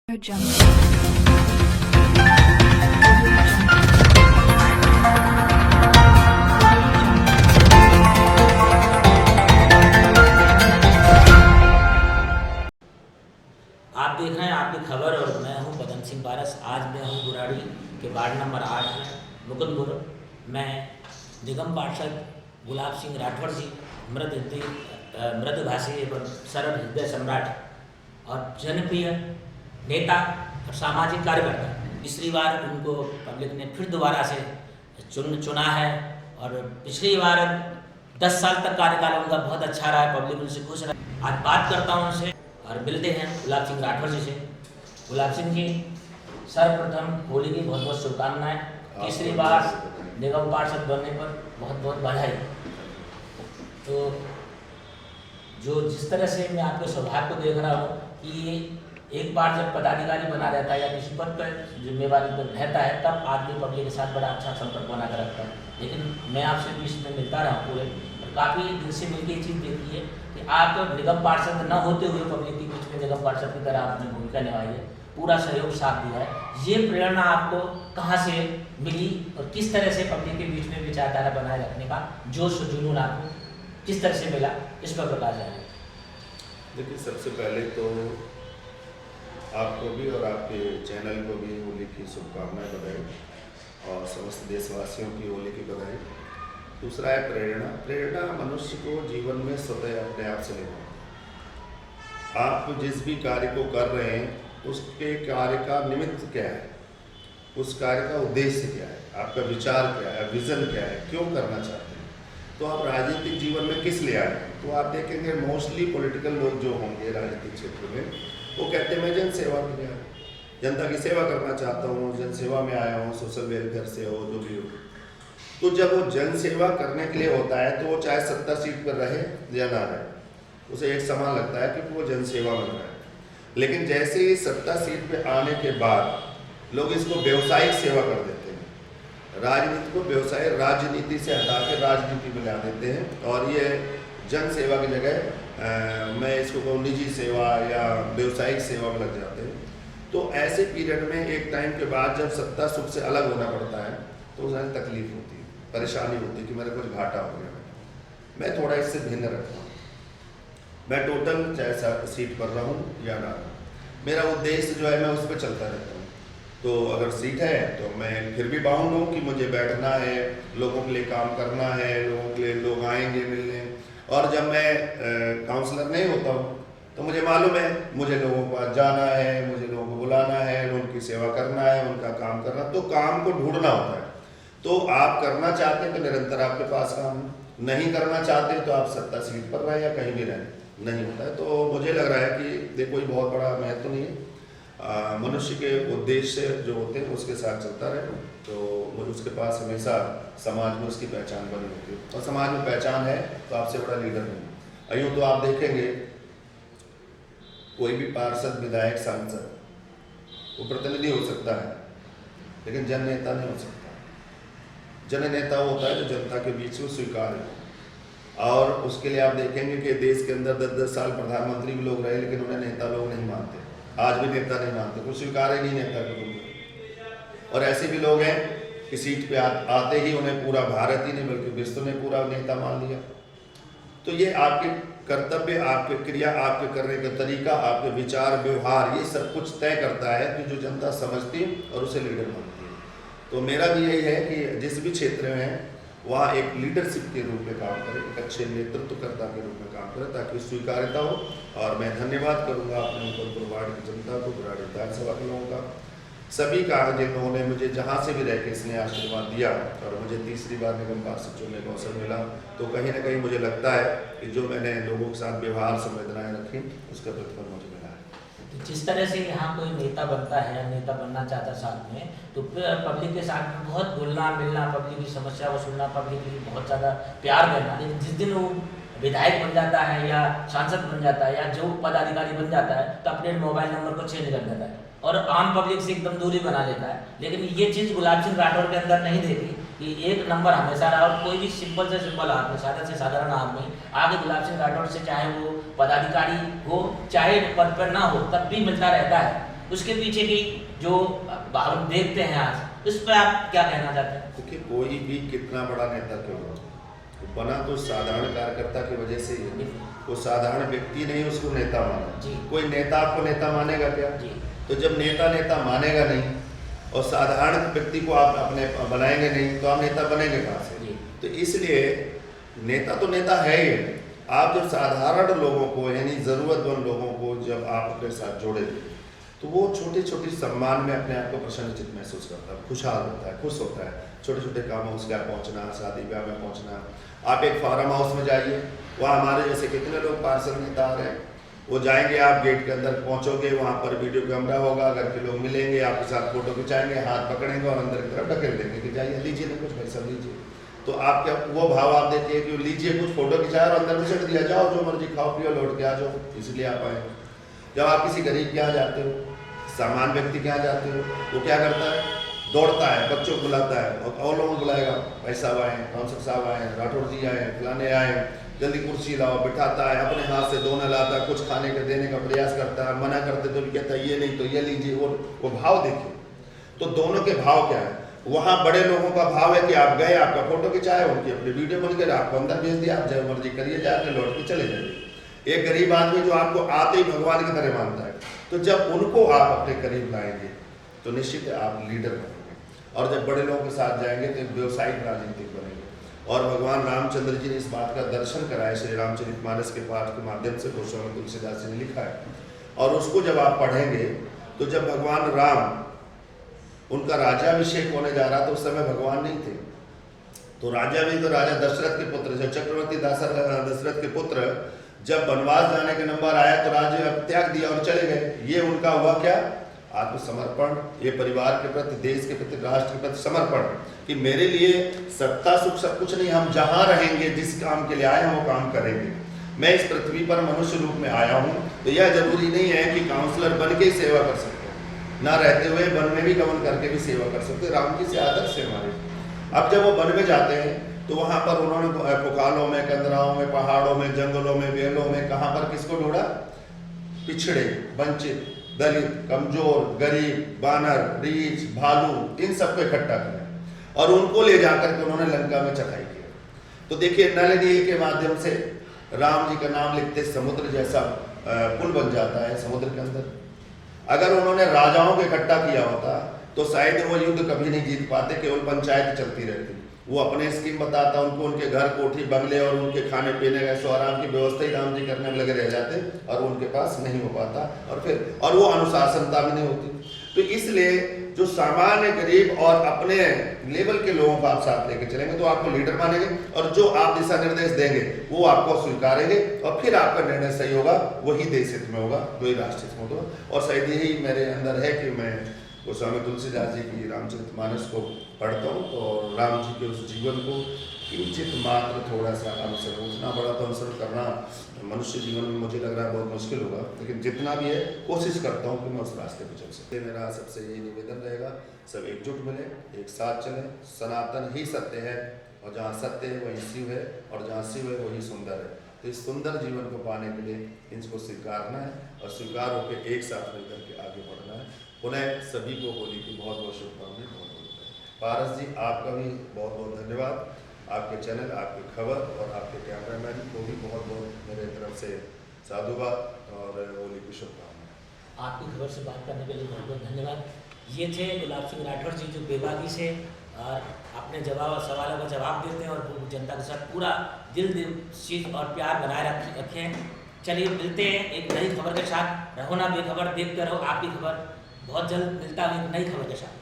आप देख रहे हैं आपकी खबर और मैं हूं पदम सिंह पारस। आज मैं हूं बुराड़ी के वार्ड नंबर 8 में मुकुंदपुर। मैं निगम पार्षद गुलाब सिंह राठौड़ जी मृदभाषी एवं सरल हृदय सम्राट और जनप्रिय नेता और सामाजिक कार्यकर्ता, तीसरी बार उनको पब्लिक ने फिर दोबारा से चुना है और पिछली बार 10 साल तक कार्यकाल उनका बहुत अच्छा रहा है, पब्लिक उनसे खुश रहा। आज बात करता हूँ उनसे और मिलते हैं गुलाब सिंह राठौड़ जी से। गुलाब सिंह जी, सर्वप्रथम होली की बहुत बहुत शुभकामनाएं। तीसरी बार निगम पार्षद बनने पर बहुत बहुत बधाई। तो जो जिस तरह से मैं आपके स्वभाव को देख रहा हूँ कि एक बार जब पदाधिकारी बना रहता है या किसी पद पर जिम्मेवारी पर रहता है तब आदमी पब्लिक के साथ बड़ा अच्छा संपर्क बना कर रखता है। लेकिन मैं आपसे बीच में मिलता रहा पूरे और काफ़ी दिन से मिलकर ये चीज़ देखी है कि आप तो निगम पार्षद न होते हुए पब्लिक के बीच में निगम पार्षद की तरह आपने भूमिका निभाई है, पूरा सहयोग साथ दिया है। ये प्रेरणा आपको कहाँ से मिली और किस तरह से पब्लिक के बीच में विचारधारा बनाए रखने का जोश और जुनून आपको किस तरह से मिला, इस पर प्रकाश डालें। देखिए, सबसे पहले तो आपको भी और आपके चैनल को भी होली की शुभकामनाएं, बधाई और समस्त देशवासियों की होली की बधाई। दूसरा है प्रेरणा। प्रेरणा मनुष्य को जीवन में स्वतः अपने आप से लेना। आप जिस भी कार्य को कर रहे हैं उसके कार्य का निमित्त क्या है, उस कार्य का उद्देश्य क्या है, आपका विचार क्या है, विजन क्या है, क्यों करना चाहते हैं। तो आप राजनीतिक जीवन में किस लिए आए, तो आप देखेंगे मोस्टली पॉलिटिकल लोग जो होंगे राजनीतिक क्षेत्र में वो कहते हैं मैं जन सेवा के लिए आया, जनता की सेवा करना चाहता हूँ, जन सेवा में आया हूँ, सोशल वेलफेयर से हो जो भी हो। तो जब वो जन सेवा करने के लिए होता है तो वो चाहे सत्ता सीट पर रहे या ना रहे, उसे एक समान लगता है कि वो जन सेवा में रहा है। लेकिन जैसे ही सत्ता सीट पे आने के बाद लोग इसको व्यवसायिक सेवा कर देते हैं, राजनीति को व्यवसाय राजनीति से हटा के राजनीति में ला देते हैं और ये जन सेवा की जगह मैं इसको कहूँ निजी सेवा या व्यवसायिक सेवा में लग जाते हैं। तो ऐसे पीरियड में एक टाइम के बाद जब सत्ता सुख से अलग होना पड़ता है तो उसमें तकलीफ होती है, परेशानी होती है कि मेरे कुछ घाटा हो गया। मैं थोड़ा इससे भिन्न रखता हूँ। मैं टोटल चाहे सीट पर रहूँ या ना, मेरा उद्देश्य जो है मैं उस पर चलता रहता हूँ। तो अगर सीट है तो मैं फिर भी बाउंड हूँ कि मुझे बैठना है, लोगों के लिए काम करना है, लोगों के लिए लोग आएंगे मिलने। और जब मैं काउंसलर नहीं होता हूँ तो मुझे मालूम है मुझे लोगों के पास जाना है, मुझे लोगों को बुलाना है, उनकी सेवा करना है, उनका काम करना, तो काम को ढूंढना होता है। तो आप करना चाहते हैं तो निरंतर आपके पास काम, नहीं करना चाहते तो आप सत्ता सीट पर रहें या कहीं भी रहें, नहीं होता है। तो मुझे लग रहा है कि ये कोई बहुत बड़ा महत्व नहीं है। मनुष्य के उद्देश्य जो होते हैं उसके साथ चलता रहे तो उसके पास हमेशा समाज में उसकी पहचान बनी होती है। और समाज में पहचान है तो आपसे बड़ा लीडर नहीं। यूँ तो आप देखेंगे कोई भी पार्षद, विधायक, सांसद वो प्रतिनिधि हो सकता है लेकिन जन नेता नहीं हो सकता। जन नेता होता है जो जनता के बीच में स्वीकार है। और उसके लिए आप देखेंगे कि देश के अंदर 10-10 साल प्रधानमंत्री भी लोग रहे लेकिन उन्हें नेता लोग नहीं मानते, आज भी नेता नहीं मानते, कुछ स्वीकार ही नहीं नेता के रूप में। और ऐसे भी लोग हैं कि सीट पे आते ही उन्हें पूरा भारत ही नहीं बल्कि विश्व ने पूरा नेता मान लिया। तो ये आपके कर्तव्य, आपके क्रिया, आपके करने का तरीका, आपके विचार, व्यवहार, ये सब कुछ तय करता है कि जो जनता समझती है और उसे लीडर मानती है। तो मेरा भी यही है कि जिस भी क्षेत्र में है वहाँ एक लीडरशिप के रूप में काम करे, एक अच्छे नेतृत्वकर्ता के रूप में काम करे ताकि स्वीकार्यता हो। और मैं धन्यवाद करूँगा अपने मुकुंदपुर वार्ड की जनता को, बुराड़ी विधानसभा के लोगों का, सभी का जिन्होंने मुझे जहाँ से भी रह के इसने आशीर्वाद दिया और मुझे तीसरी बार निगम पार्षद चुनने का अवसर मिला। तो कहीं ना कहीं मुझे लगता है कि जो मैंने लोगों के साथ व्यवहार, संवेदनाएँ रखी उसका प्रतिफल मुझे मिला है। जिस तरह से यहाँ कोई नेता बनता है या नेता बनना चाहता है साथ में, तो पब्लिक के साथ में बहुत घुलना मिलना, पब्लिक की समस्या को सुनना, पब्लिक की बहुत ज़्यादा प्यार देना। लेकिन जिस दिन वो विधायक बन जाता है या सांसद बन जाता है या जो पदाधिकारी बन जाता है तो अपने मोबाइल नंबर को चेंज कर देता है और आम पब्लिक से एकदम दूरी बना लेता है। लेकिन ये चीज़ गुलाब सिंह राठौड़ के अंदर नहीं देखी कि एक नंबर हमेशा रहा और कोई भी सिंपल से सिंपल आदमी, सादा से साधारण आदमी आगे गुलाब सिंह राठौड़ से चाहे वो पदाधिकारी हो चाहे पद पर ना हो तब भी मिलता रहता है। उसके पीछे की जो हम देखते हैं आज, उस पर आप क्या कहना चाहते हैं? देखिए, कोई भी कितना बड़ा नेता क्यों हो, बना तो साधारण कार्यकर्ता की वजह से ही है। वो साधारण व्यक्ति नहीं उसको नेता माना। जी। कोई नेता आपको नेता मानेगा क्या? जी। तो जब नेता मानेगा नहीं और साधारण व्यक्ति को आप अपने बनाएंगे नहीं, तो आप नेता बनेंगे कहाँ से? जी। तो इसलिए नेता तो नेता है ही। आप जब साधारण लोगों को यानी ज़रूरतमंद लोगों को जब आप अपने साथ जोड़े, तो वो छोटी छोटी सम्मान में अपने आप को प्रसन्नचित महसूस करता है, खुशहाल होता है, खुश होता है। छोटे छोटे कामों उसके यहाँ पहुँचना, शादी ब्याह में पहुँचना। आप एक फार्म हाउस में जाइए, वहाँ हमारे जैसे कितने लोग पार्षद नेता आ रहे हैं, वो जाएंगे, आप गेट के अंदर पहुँचोगे, वहाँ पर वीडियो कैमरा होगा, घर के लोग मिलेंगे, आपके साथ फोटो खिंचाएंगे, हाथ पकड़ेंगे और अंदर की तरफ ढकेल देंगे कि जाइए लीजिए ना कुछ पैसा लीजिए। तो आप क्या वो भाव आप देखिए कि लीजिए कुछ फोटो खिंचाया और अंदर में चढ़ दिया, जाओ जो मर्जी खाओ पियो लौट के आ जाओ, इसलिए आप आए। जब आप किसी गरीब के यहाँ जाते हो, सामान्य व्यक्ति के यहाँ जाते हो, वो क्या करता है? दौड़ता है, बच्चों को बुलाता है और लोगों को बुलाएगा, भाई साहब आए, काउंसिलर साहब आए, राठौर जी आए, फलाने आए, जल्दी कुर्सी लाओ, बिठाता है, अपने हाथ से दोना लाता है, कुछ खाने के देने का प्रयास करता है, मना करते तो भी कहता है ये नहीं तो ये लीजिए। वो भाव देखिए। तो दोनों के भाव क्या है? वहाँ बड़े लोगों का भाव है कि आप गए, आपका फोटो खिंचाए, उनकी अपनी वीडियो बन गई, आपको अंदर भेज दिया, आप जो मर्जी करिए, जाके लौट के चले जाइए। एक गरीब आदमी जो आपको आते ही भगवान की तरह मानता है, तो जब उनको आप अपने करीब लाएंगे तो निश्चित है आप लीडर बनेंगे। और जब बड़े लोगों के साथ जाएंगे तो एक व्यवसायिक राजनीतिक बनेंगे। और भगवान रामचंद्र जी ने इस बात का दर्शन कराया श्री रामचरितमानस के पाठ के माध्यम से, गोस्वामी तुलसीदास जी ने लिखा है। और उसको जब आप पढ़ेंगे तो जब भगवान राम उनका राजाभिषेक होने जा रहा, तो उस समय भगवान नहीं थे, तो राजा भी तो राजा दशरथ के पुत्र, जब चक्रवर्ती दशरथ के पुत्र जब वनवास जाने के नंबर आया तो राज्य त्याग दिया और चले गए। ये उनका हुआ क्या? आत्मसमर्पण। ये परिवार के प्रति, देश के प्रति, राष्ट्र के प्रति समर्पण कि मेरे लिए सत्ता सुख सब कुछ नहीं, हम जहाँ रहेंगे, जिस काम के लिए आए हम वो काम करेंगे। मैं इस पृथ्वी पर मनुष्य रूप में आया हूँ, तो यह जरूरी नहीं है कि काउंसलर बन के ही सेवा कर सकते, ना रहते हुए वन में भी गमन करके भी सेवा कर सकते। राम जी से आदर्श है हमारे। अब जब वो वन में जाते हैं तो वहाँ पर उन्होंने पुकालों में, कंदराओं में, पहाड़ों में, जंगलों में, बेलों में, कहाँ पर किसको ढूंढा? पिछड़े, वंचित, दलित, कमजोर, गरीब, बानर, रीछ, भालू, इन सबको इकट्ठा किया और उनको ले जाकर के उन्होंने लंका में चढ़ाई किया। तो देखिए, नल नील के माध्यम से राम जी का नाम लिखते समुद्र जैसा पुल बन जाता है समुद्र के अंदर। अगर उन्होंने राजाओं को इकट्ठा किया होता तो शायद वो युद्ध कभी नहीं जीत पाते, केवल पंचायत चलती रहती। वो अपने स्कीम बताता, उनको उनके घर, कोठी, बंगले और उनके खाने पीने का सो आराम की व्यवस्था ही राम जी करने में लगे रह जाते और उनके पास नहीं हो पाता, और वो अनुशासनता भी नहीं होती। तो इसलिए जो सामान्य, गरीब और अपने लेवल के लोगों को आप साथ लेके चलेंगे तो आपको लीडर मानेंगे, और जो आप दिशा निर्देश देंगे वो आपको स्वीकारेंगे, और फिर आपका निर्णय सही होगा, वही देश हित में होगा, वही राष्ट्र हित में होगा। और शायद यही मेरे अंदर है कि मैं गोस्वामी तुलसीदास जी की रामचरितमानस को पढ़ता हूँ तो राम जी के उस जीवन को किंचित मात्र थोड़ा सा अनुसरण, उतना बड़ा तो अनुसरण करना मनुष्य जीवन में मुझे लग रहा है बहुत मुश्किल होगा, लेकिन जितना भी है कोशिश करता हूँ कि मैं उस रास्ते पर चल सकते। मेरा सबसे यही निवेदन रहेगा, सब एकजुट मिले, एक साथ चलें। सनातन ही सत्य है, और जहाँ सत्य है वहीं शिव है, और जहाँ शिव है वही सुंदर है। तो इस सुंदर जीवन को पाने के लिए इनको स्वीकारना है, और स्वीकार होकर एक साथ मिलकर के आगे बढ़ना है। पुनः सभी को होली की बहुत बहुत शुभकामनाएं। पारस जी, आपका भी बहुत बहुत धन्यवाद। आपके चैनल, आपकी खबर और आपके कैमरामैन को भी बहुत बहुत मेरे तरफ से साधुवाद और होली की शुभकामनाएं। आपकी खबर से बात करने के लिए बहुत बहुत धन्यवाद। ये थे गुलाब सिंह राठौर जी, जो बेबाकी से और अपने सवालों का जवाब देते हैं और जनता के साथ पूरा दिल चीज और प्यार बनाए रखे हैं। चलिए मिलते हैं एक नई खबर के साथ। रहो ना बेखबर, देखते रहो आपकी खबर। बहुत जल्द मिलता हूँ एक नई खबर के साथ।